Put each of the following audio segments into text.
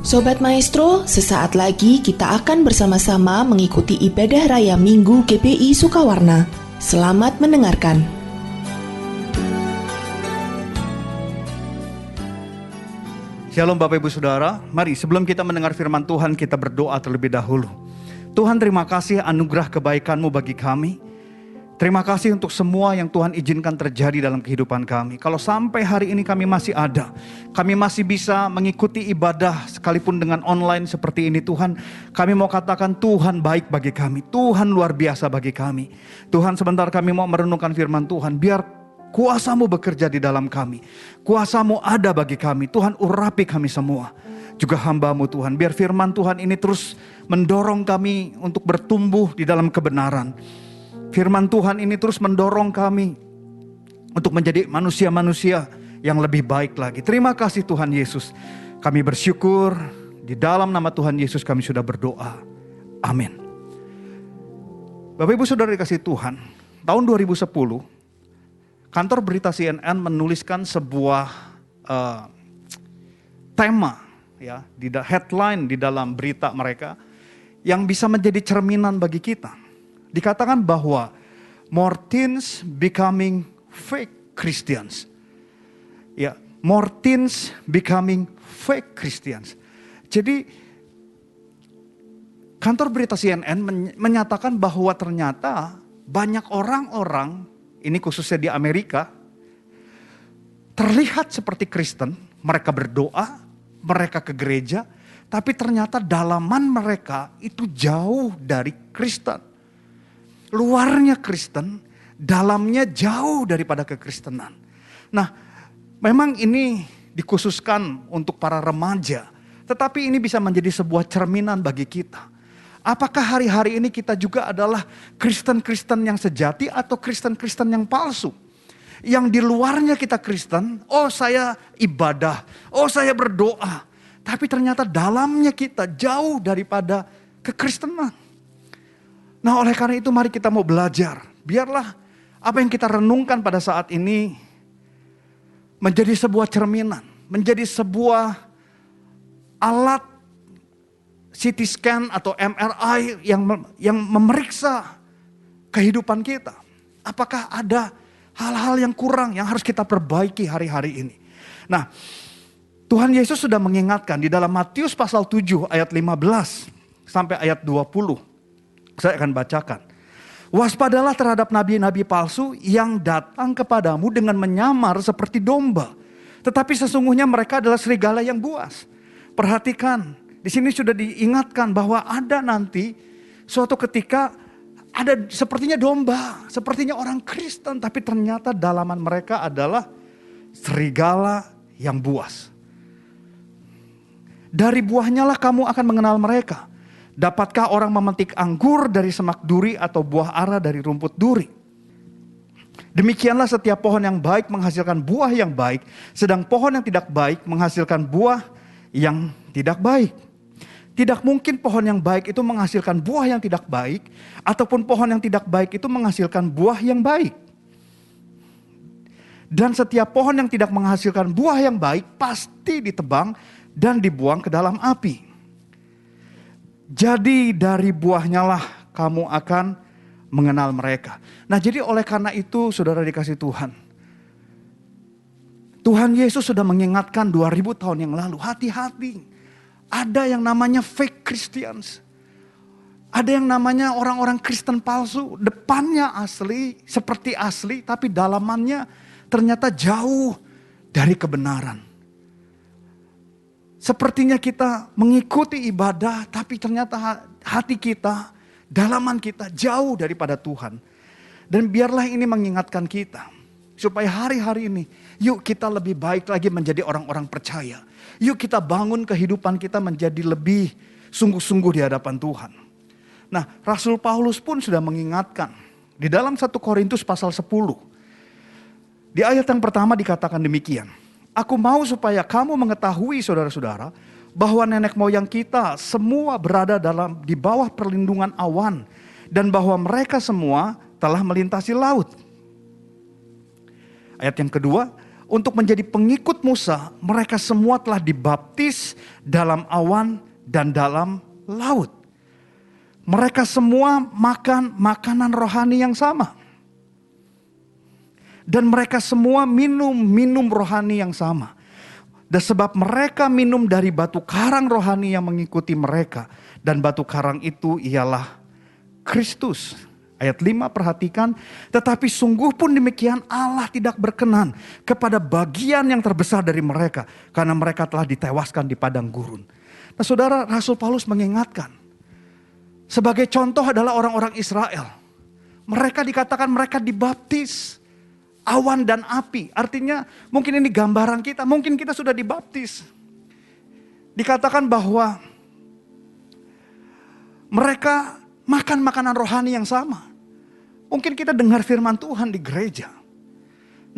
Sobat Maestro, sesaat lagi kita akan bersama-sama mengikuti ibadah raya Minggu GBI Sukawarna. Selamat mendengarkan. Shalom Bapak Ibu Saudara, mari sebelum kita mendengar firman Tuhan kita berdoa terlebih dahulu. Tuhan, terima kasih anugerah kebaikan-Mu bagi kami. Terima kasih untuk semua yang Tuhan izinkan terjadi dalam kehidupan kami. Kalau sampai hari ini kami masih ada, kami masih bisa mengikuti ibadah sekalipun dengan online seperti ini Tuhan. Kami mau katakan Tuhan baik bagi kami, Tuhan luar biasa bagi kami. Tuhan, sebentar kami mau merenungkan firman Tuhan, biar kuasa-Mu bekerja di dalam kami. Kuasa-Mu ada bagi kami, Tuhan urapi kami semua. Juga hamba-Mu Tuhan, biar firman Tuhan ini terus mendorong kami untuk bertumbuh di dalam kebenaran. Firman Tuhan ini terus mendorong kami untuk menjadi manusia-manusia yang lebih baik lagi. Terima kasih Tuhan Yesus. Kami bersyukur di dalam nama Tuhan Yesus kami sudah berdoa. Amin. Bapak Ibu Saudara dikasihi Tuhan, tahun 2010 kantor berita CNN menuliskan sebuah tema, ya, di headline di dalam berita mereka yang bisa menjadi cerminan bagi kita. Dikatakan bahwa more teens becoming fake Christians. Ya, more teens becoming fake Christians. Jadi kantor berita CNN menyatakan bahwa ternyata banyak orang-orang, ini khususnya di Amerika, terlihat seperti Kristen, mereka berdoa, mereka ke gereja, tapi ternyata dalaman mereka itu jauh dari Kristen. Luarnya Kristen, dalamnya jauh daripada kekristenan. Nah, memang ini dikhususkan untuk para remaja, tetapi ini bisa menjadi sebuah cerminan bagi kita. Apakah hari-hari ini kita juga adalah Kristen-Kristen yang sejati atau Kristen-Kristen yang palsu? Yang di luarnya kita Kristen, oh saya ibadah, oh saya berdoa, tapi ternyata dalamnya kita jauh daripada kekristenan. Nah, oleh karena itu mari kita mau belajar. Biarlah apa yang kita renungkan pada saat ini menjadi sebuah cerminan, menjadi sebuah alat CT scan atau MRI yang memeriksa kehidupan kita. Apakah ada hal-hal yang kurang yang harus kita perbaiki hari-hari ini? Nah, Tuhan Yesus sudah mengingatkan di dalam Matius pasal 7 ayat 15 sampai ayat 20. Saya akan bacakan. Waspadalah terhadap nabi-nabi palsu yang datang kepadamu dengan menyamar seperti domba. Tetapi sesungguhnya mereka adalah serigala yang buas. Perhatikan, di sini sudah diingatkan bahwa ada nanti suatu ketika ada sepertinya domba, sepertinya orang Kristen, tapi ternyata dalaman mereka adalah serigala yang buas. Dari buahnya lah kamu akan mengenal mereka. Dapatkah orang memetik anggur dari semak duri atau buah ara dari rumput duri? Demikianlah setiap pohon yang baik menghasilkan buah yang baik, sedang pohon yang tidak baik menghasilkan buah yang tidak baik. Tidak mungkin pohon yang baik itu menghasilkan buah yang tidak baik, ataupun pohon yang tidak baik itu menghasilkan buah yang baik. Dan setiap pohon yang tidak menghasilkan buah yang baik pasti ditebang dan dibuang ke dalam api. Jadi dari buahnya lah kamu akan mengenal mereka. Nah, jadi oleh karena itu saudara dikasih Tuhan, Tuhan Yesus sudah mengingatkan 2000 tahun yang lalu, hati-hati. Ada yang namanya fake Christians. Ada yang namanya orang-orang Kristen palsu. Depannya asli, seperti asli, tapi dalamannya ternyata jauh dari kebenaran. Sepertinya kita mengikuti ibadah, tapi ternyata hati kita, dalaman kita jauh daripada Tuhan. Dan biarlah ini mengingatkan kita, supaya hari-hari ini, yuk kita lebih baik lagi menjadi orang-orang percaya. Yuk kita bangun kehidupan kita menjadi lebih sungguh-sungguh di hadapan Tuhan. Nah, Rasul Paulus pun sudah mengingatkan, di dalam 1 Korintus pasal 10, di ayat yang pertama dikatakan demikian. Aku mau supaya kamu mengetahui saudara-saudara bahwa nenek moyang kita semua berada di bawah perlindungan awan dan bahwa mereka semua telah melintasi laut. Ayat yang kedua, untuk menjadi pengikut Musa, mereka semua telah dibaptis dalam awan dan dalam laut. Mereka semua makan makanan rohani yang sama. Dan mereka semua minum rohani yang sama. Dan sebab mereka minum dari batu karang rohani yang mengikuti mereka. Dan batu karang itu ialah Kristus. Ayat 5 perhatikan, tetapi sungguh pun demikian Allah tidak berkenan kepada bagian yang terbesar dari mereka. Karena mereka telah ditewaskan di padang gurun. Nah saudara, Rasul Paulus mengingatkan. Sebagai contoh adalah orang-orang Israel. Mereka dikatakan mereka dibaptis. Awan dan api, artinya mungkin ini gambaran kita, mungkin kita sudah dibaptis. Dikatakan bahwa mereka makan makanan rohani yang sama. Mungkin kita dengar firman Tuhan di gereja.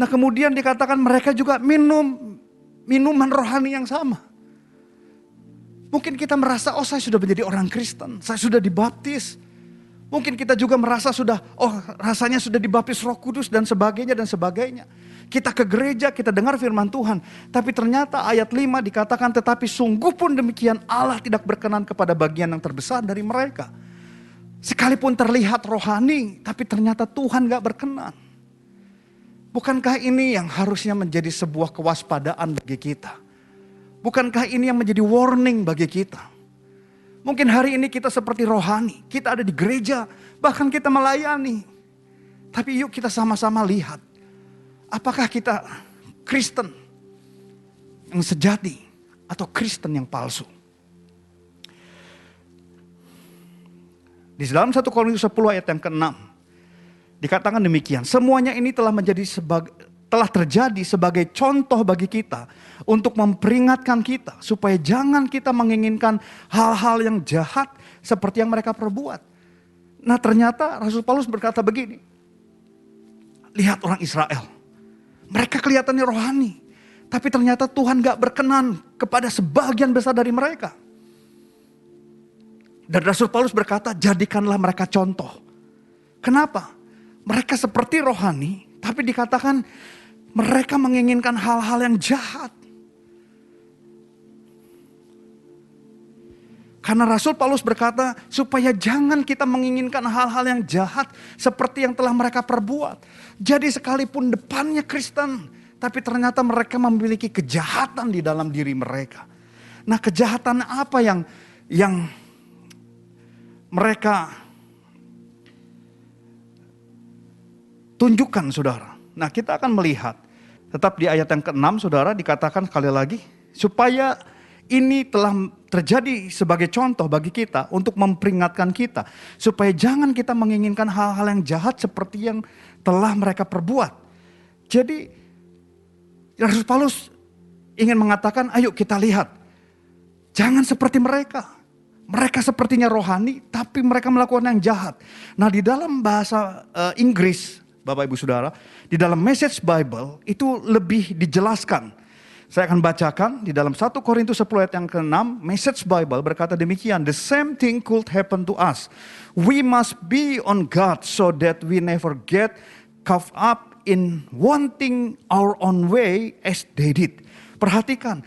Nah kemudian dikatakan mereka juga minum minuman rohani yang sama. Mungkin kita merasa, oh saya sudah menjadi orang Kristen, saya sudah dibaptis. Mungkin kita juga merasa sudah, oh rasanya sudah dibaptis Roh Kudus dan sebagainya dan sebagainya. Kita ke gereja, kita dengar firman Tuhan. Tapi ternyata ayat 5 dikatakan, tetapi sungguh pun demikian Allah tidak berkenan kepada bagian yang terbesar dari mereka. Sekalipun terlihat rohani, tapi ternyata Tuhan gak berkenan. Bukankah ini yang harusnya menjadi sebuah kewaspadaan bagi kita? Bukankah ini yang menjadi warning bagi kita? Mungkin hari ini kita seperti rohani, kita ada di gereja, bahkan kita melayani. Tapi yuk kita sama-sama lihat, apakah kita Kristen yang sejati atau Kristen yang palsu. Di dalam 1 Korintus 10 ayat yang ke-6, dikatakan demikian, semuanya ini telah terjadi sebagai contoh bagi kita untuk memperingatkan kita supaya jangan kita menginginkan hal-hal yang jahat seperti yang mereka perbuat. Nah ternyata Rasul Paulus berkata begini, lihat orang Israel, mereka kelihatannya rohani, tapi ternyata Tuhan gak berkenan kepada sebagian besar dari mereka. Dan Rasul Paulus berkata, jadikanlah mereka contoh. Kenapa? Mereka seperti rohani, tapi dikatakan mereka menginginkan hal-hal yang jahat. Karena Rasul Paulus berkata, supaya jangan kita menginginkan hal-hal yang jahat seperti yang telah mereka perbuat. Jadi sekalipun depannya Kristen, tapi ternyata mereka memiliki kejahatan di dalam diri mereka. Nah kejahatan apa yang mereka tunjukkan saudara? Nah kita akan melihat, tetap di ayat yang ke-6 saudara dikatakan sekali lagi, supaya ini telah terjadi sebagai contoh bagi kita untuk memperingatkan kita. Supaya jangan kita menginginkan hal-hal yang jahat seperti yang telah mereka perbuat. Jadi Rasul Paulus ingin mengatakan, ayo kita lihat. Jangan seperti mereka. Mereka sepertinya rohani, tapi mereka melakukan yang jahat. Nah di dalam bahasa Inggris, Bapak Ibu Saudara, di dalam Message Bible itu lebih dijelaskan. Saya akan bacakan di dalam 1 Korintus 10 ayat yang ke-6, Message Bible berkata demikian, the same thing could happen to us. We must be on guard so that we never get caught up in wanting our own way as they did. Perhatikan,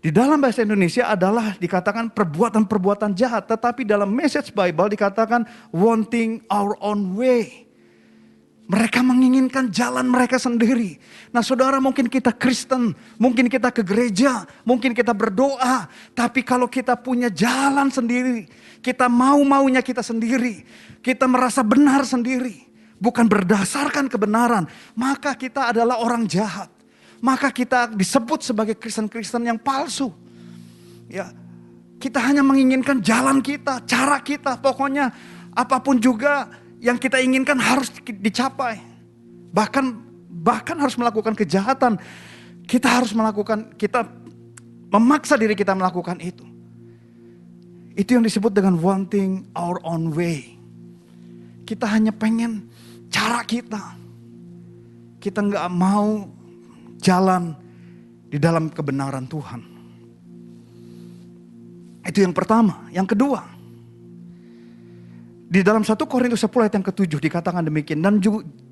di dalam bahasa Indonesia adalah dikatakan perbuatan-perbuatan jahat, tetapi dalam Message Bible dikatakan wanting our own way. Mereka menginginkan jalan mereka sendiri. Nah saudara, mungkin kita Kristen, mungkin kita ke gereja, mungkin kita berdoa. Tapi kalau kita punya jalan sendiri, kita mau-maunya kita sendiri, kita merasa benar sendiri, bukan berdasarkan kebenaran, maka kita adalah orang jahat. Maka kita disebut sebagai Kristen-Kristen yang palsu. Ya, kita hanya menginginkan jalan kita, cara kita, pokoknya apapun juga yang kita inginkan harus dicapai. Bahkan harus melakukan kejahatan. Kita memaksa diri kita melakukan itu. Itu yang disebut dengan wanting our own way. Kita hanya pengen cara kita. Kita nggak mau jalan di dalam kebenaran Tuhan. Itu yang pertama. Yang kedua, di dalam 1 Korintus 10 ayat yang ke-7 dikatakan demikian.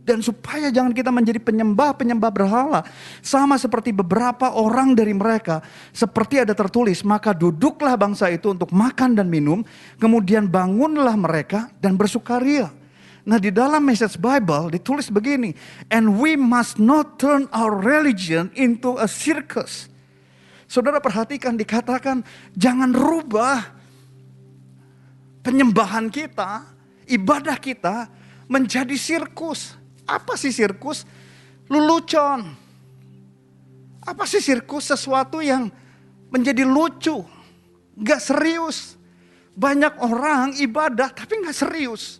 Dan supaya jangan kita menjadi penyembah berhala. Sama seperti beberapa orang dari mereka. Seperti ada tertulis, maka duduklah bangsa itu untuk makan dan minum. Kemudian bangunlah mereka dan bersukaria. Nah di dalam Message Bible ditulis begini. And we must not turn our religion into a circus. Saudara perhatikan dikatakan jangan rubah penyembahan kita, ibadah kita menjadi sirkus. Apa sih sirkus? Lelucon. Apa sih sirkus? Sesuatu yang menjadi lucu, gak serius. Banyak orang ibadah tapi gak serius.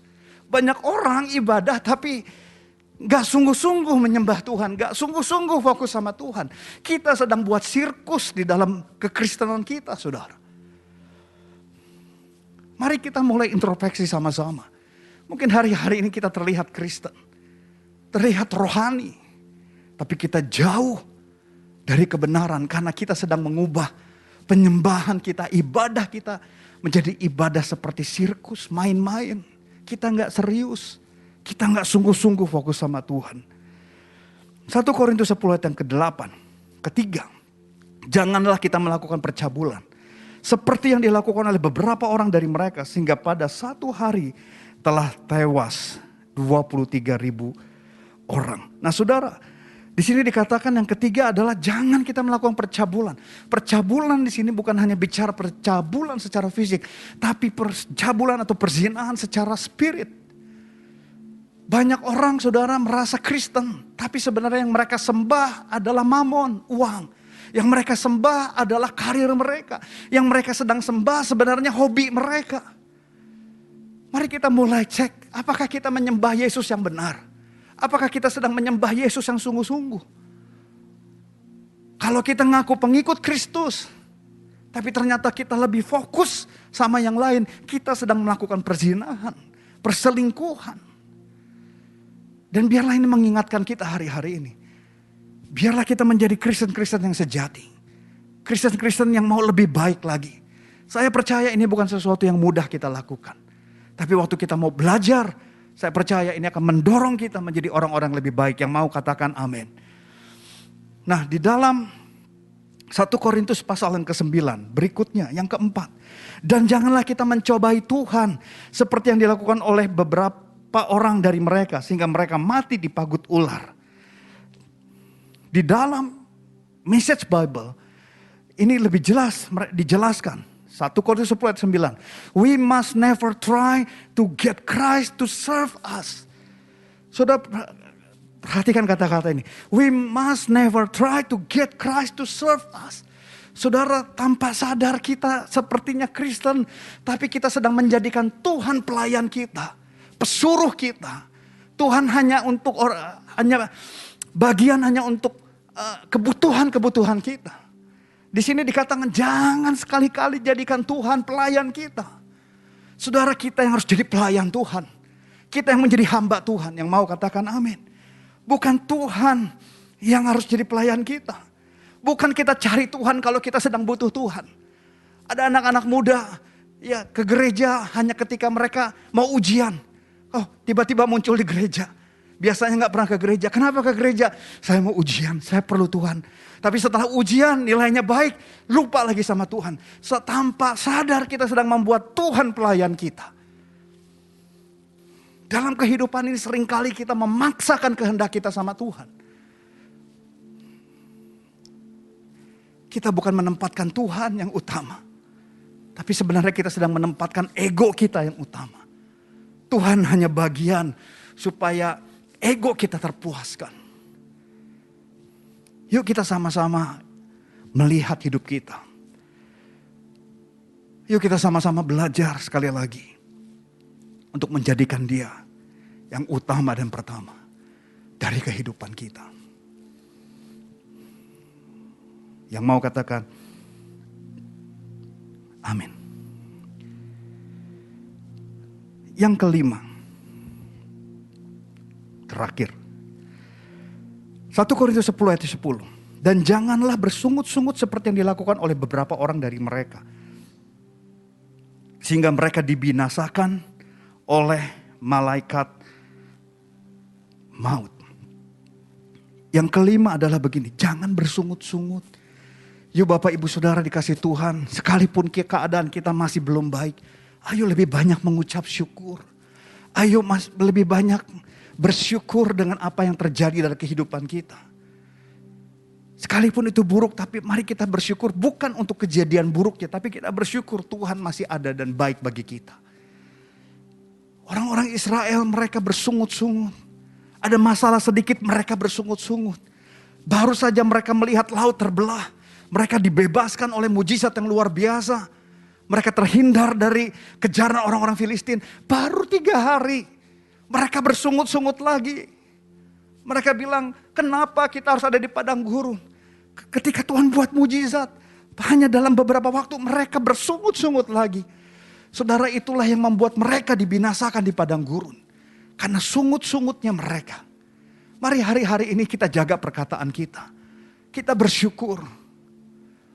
Banyak orang ibadah tapi gak sungguh-sungguh menyembah Tuhan, gak sungguh-sungguh fokus sama Tuhan. Kita sedang buat sirkus di dalam kekristenan kita, saudara. Mari kita mulai introspeksi sama-sama. Mungkin hari-hari ini kita terlihat Kristen, terlihat rohani, tapi kita jauh dari kebenaran karena kita sedang mengubah penyembahan kita, ibadah kita menjadi ibadah seperti sirkus, main-main. Kita gak serius, kita gak sungguh-sungguh fokus sama Tuhan. 1 Korintus 10 ayat yang ke-8, ketiga, janganlah kita melakukan percabulan seperti yang dilakukan oleh beberapa orang dari mereka, sehingga pada satu hari telah tewas 23.000 orang. Nah saudara, di sini dikatakan yang ketiga adalah jangan kita melakukan percabulan. Percabulan di sini bukan hanya bicara percabulan secara fisik, tapi percabulan atau perzinahan secara spirit. Banyak orang saudara merasa Kristen, tapi sebenarnya yang mereka sembah adalah mamon, uang. Yang mereka sembah adalah karir mereka. Yang mereka sedang sembah sebenarnya hobi mereka. Mari kita mulai cek, apakah kita menyembah Yesus yang benar? Apakah kita sedang menyembah Yesus yang sungguh-sungguh? Kalau kita ngaku pengikut Kristus, tapi ternyata kita lebih fokus sama yang lain, kita sedang melakukan perzinahan, perselingkuhan. Dan biarlah ini mengingatkan kita hari-hari ini. Biarlah kita menjadi Kristen-Kristen yang sejati. Kristen-Kristen yang mau lebih baik lagi. Saya percaya ini bukan sesuatu yang mudah kita lakukan. Tapi waktu kita mau belajar, saya percaya ini akan mendorong kita menjadi orang-orang lebih baik yang mau katakan amin. Nah di dalam 1 Korintus pasal yang ke-9 berikutnya yang keempat. Dan janganlah kita mencobai Tuhan seperti yang dilakukan oleh beberapa orang dari mereka sehingga mereka mati di pagut ular. Di dalam Message Bible ini lebih jelas dijelaskan. 1 Korintus 10 ayat 9. We must never try to get Christ to serve us. Saudara perhatikan kata-kata ini. We must never try to get Christ to serve us. Saudara tanpa sadar kita sepertinya Kristen, tapi kita sedang menjadikan Tuhan pelayan kita, pesuruh kita. Tuhan hanya untuk bagian hanya untuk kebutuhan-kebutuhan kita. Di sini dikatakan jangan sekali-kali jadikan Tuhan pelayan kita. Saudara, kita yang harus jadi pelayan Tuhan. Kita yang menjadi hamba Tuhan yang mau katakan amin. Bukan Tuhan yang harus jadi pelayan kita. Bukan kita cari Tuhan kalau kita sedang butuh Tuhan. Ada anak-anak muda ya ke gereja hanya ketika mereka mau ujian. Oh, tiba-tiba muncul di gereja. Biasanya gak pernah ke gereja. Kenapa ke gereja? Saya mau ujian, saya perlu Tuhan. Tapi setelah ujian nilainya baik, lupa lagi sama Tuhan. Tanpa sadar kita sedang membuat Tuhan pelayan kita. Dalam kehidupan ini seringkali kita memaksakan kehendak kita sama Tuhan. Kita bukan menempatkan Tuhan yang utama. Tapi sebenarnya kita sedang menempatkan ego kita yang utama. Tuhan hanya bagian supaya ego kita terpuaskan. Yuk kita sama-sama melihat hidup kita. Yuk kita sama-sama belajar sekali lagi. Untuk menjadikan dia yang utama dan pertama dari kehidupan kita. Yang mau katakan amin. Yang kelima. Terakhir. 1 Korintus 10 ayat 10. Dan janganlah bersungut-sungut seperti yang dilakukan oleh beberapa orang dari mereka. Sehingga mereka dibinasakan oleh malaikat maut. Yang kelima adalah begini, jangan bersungut-sungut. Yuk Bapak Ibu Saudara dikasih Tuhan, sekalipun keadaan kita masih belum baik, ayo lebih banyak mengucap syukur. Ayo lebih banyak bersyukur dengan apa yang terjadi dalam kehidupan kita. Sekalipun itu buruk, tapi mari kita bersyukur bukan untuk kejadian buruknya, tapi kita bersyukur Tuhan masih ada dan baik bagi kita. Orang-orang Israel mereka bersungut-sungut. Ada masalah sedikit mereka bersungut-sungut. Baru saja mereka melihat laut terbelah. Mereka dibebaskan oleh mujizat yang luar biasa. Mereka terhindar dari kejaran orang-orang Filistin. Baru 3 hari mereka bersungut-sungut lagi. Mereka bilang, kenapa kita harus ada di padang gurun? Ketika Tuhan buat mujizat, hanya dalam beberapa waktu mereka bersungut-sungut lagi. Saudara, itulah yang membuat mereka dibinasakan di padang gurun. Karena sungut-sungutnya mereka. Mari hari-hari ini kita jaga perkataan kita. Kita bersyukur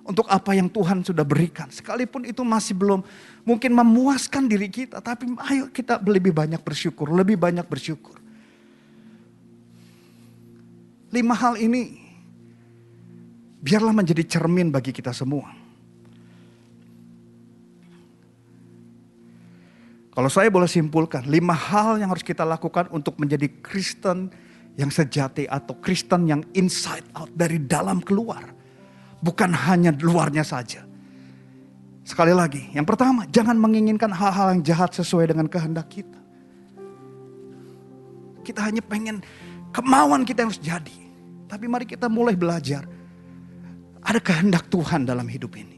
untuk apa yang Tuhan sudah berikan. Sekalipun itu masih belum mungkin memuaskan diri kita. Tapi ayo kita lebih banyak bersyukur. Lebih banyak bersyukur. 5 hal ini biarlah menjadi cermin bagi kita semua. Kalau saya boleh simpulkan, 5 hal yang harus kita lakukan untuk menjadi Kristen yang sejati atau Kristen yang inside out, dari dalam keluar. Bukan hanya luarnya saja. Sekali lagi, yang pertama, jangan menginginkan hal-hal yang jahat sesuai dengan kehendak kita. Kita hanya pengen kemauan kita yang harus jadi. Tapi mari kita mulai belajar. Ada kehendak Tuhan dalam hidup ini.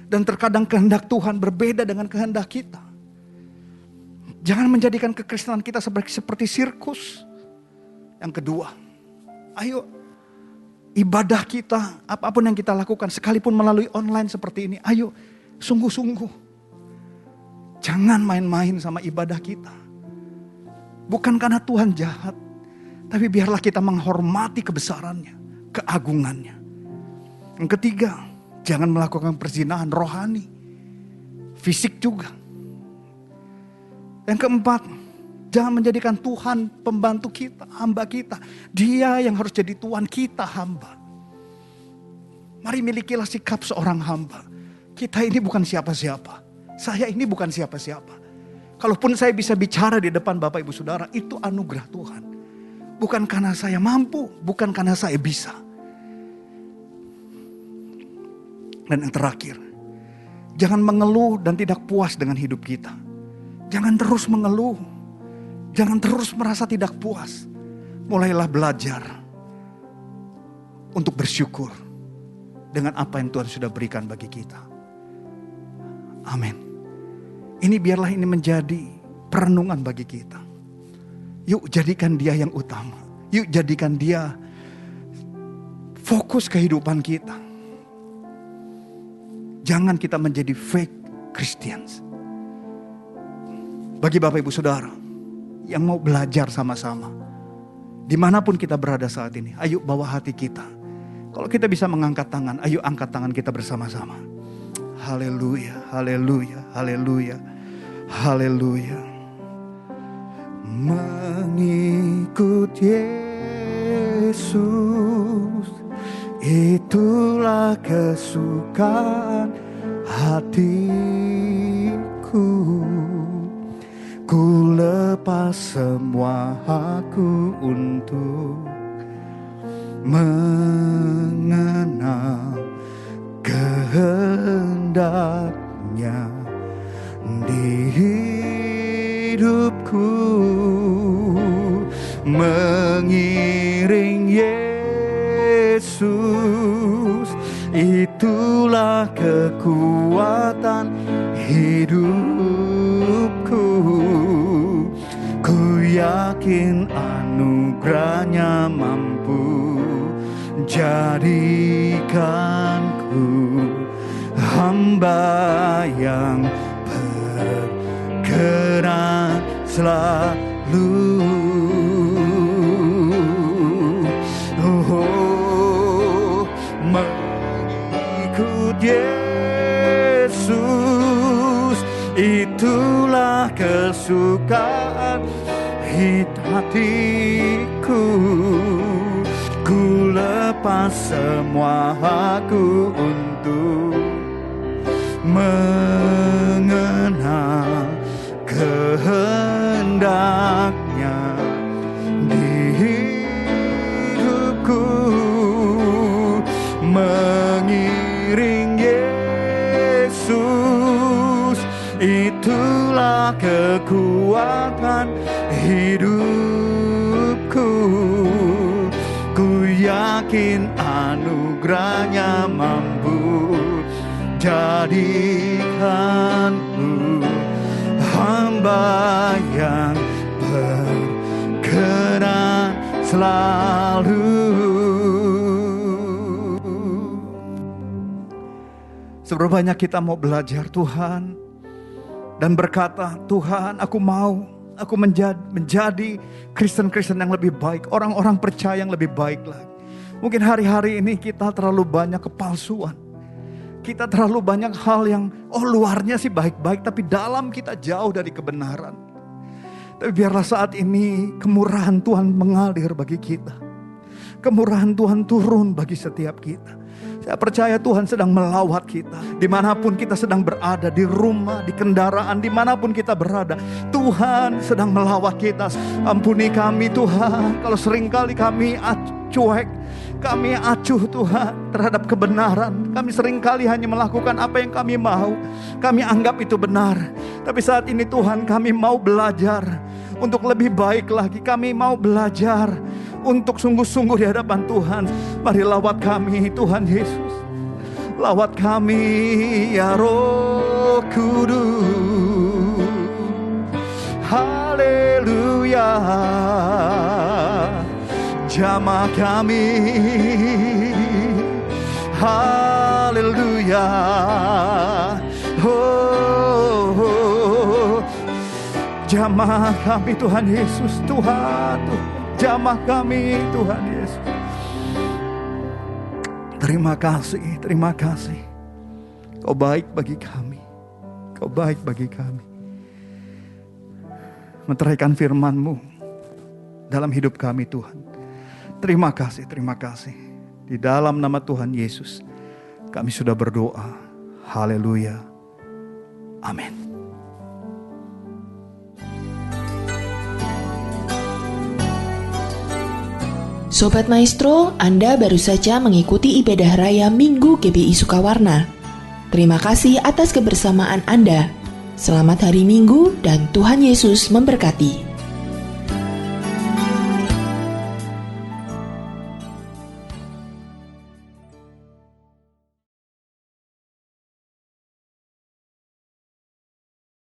Dan terkadang kehendak Tuhan berbeda dengan kehendak kita. Jangan menjadikan kekristenan kita seperti sirkus. Yang kedua, ayo ibadah kita, apapun yang kita lakukan, sekalipun melalui online seperti ini, ayo sungguh-sungguh. Jangan main-main sama ibadah kita. Bukan karena Tuhan jahat, tapi biarlah kita menghormati kebesarannya, keagungannya. Yang ketiga, jangan melakukan perzinahan rohani, fisik juga. Yang keempat, jangan menjadikan Tuhan pembantu kita, hamba kita. Dia yang harus jadi Tuhan kita, hamba. Mari milikilah sikap seorang hamba. Kita ini bukan siapa-siapa. Saya ini bukan siapa-siapa. Kalaupun saya bisa bicara di depan Bapak Ibu Saudara, itu anugerah Tuhan. Bukan karena saya mampu, bukan karena saya bisa. Dan yang terakhir, jangan mengeluh dan tidak puas dengan hidup kita. Jangan terus mengeluh. Jangan terus merasa tidak puas. Mulailah belajar untuk bersyukur dengan apa yang Tuhan sudah berikan bagi kita. Amin. Ini biarlah ini menjadi perenungan bagi kita. Yuk jadikan Dia yang utama. Yuk jadikan Dia fokus kehidupan kita. Jangan kita menjadi fake Christians. Bagi Bapak Ibu Saudara yang mau belajar sama-sama, dimanapun kita berada saat ini, ayo bawa hati kita. Kalau kita bisa mengangkat tangan, ayo angkat tangan kita bersama-sama. Haleluya, haleluya, haleluya, haleluya. Mengikut Yesus, itulah kesukaan hatiku. Ku lepas semua hakku untuk mengenal kehendaknya di hidupku. Mengiring Yesus, itulah kekuatan hidupku. Ku yakin anugerahnya mampu jadikanku hamba yang berkenan selalu. Oh, mengikut Yesus, itulah kesukaan hatiku. ku lepas semua hakku untuk mengenal kehendaknya di hidupku, mengiring Yesus, itulah kekuatan hidupku. Ku yakin anugerahnya mampu jadikanku hamba yang berkenan selalu. Seberapa banyak kita mau belajar Tuhan dan berkata, Tuhan, aku menjadi Kristen-Kristen yang lebih baik, orang-orang percaya yang lebih baik lagi. Mungkin hari-hari ini kita terlalu banyak kepalsuan. Kita terlalu banyak hal yang luarnya sih baik-baik, tapi dalam kita jauh dari kebenaran. Tapi biarlah saat ini kemurahan Tuhan mengalir bagi kita. Kemurahan Tuhan turun bagi setiap kita. Saya percaya Tuhan sedang melawat kita. Dimanapun kita sedang berada, di rumah, di kendaraan, dimanapun kita berada, Tuhan sedang melawat kita. Ampuni kami Tuhan, kalau seringkali kami cuek, kami acuh Tuhan terhadap kebenaran. Kami seringkali hanya melakukan apa yang kami mau. Kami anggap itu benar. Tapi saat ini Tuhan, kami mau belajar untuk lebih baik lagi. Kami mau belajar untuk sungguh-sungguh di hadapan Tuhan. Mari lawat kami Tuhan Yesus. Lawat kami ya Roh Kudus. Haleluya. Jamah kami. Haleluya. Jamah kami Tuhan Yesus. Tuhan. Jamah kami Tuhan Yesus. Terima kasih. Kau baik bagi kami. Kau baik bagi kami. Meteraikan firman-Mu dalam hidup kami Tuhan. Terima kasih. Di dalam nama Tuhan Yesus kami sudah berdoa. Haleluya. Amin. Sobat Maestro, Anda baru saja mengikuti ibadah raya Minggu GBI Sukawarna. Terima kasih atas kebersamaan Anda. Selamat hari Minggu dan Tuhan Yesus memberkati.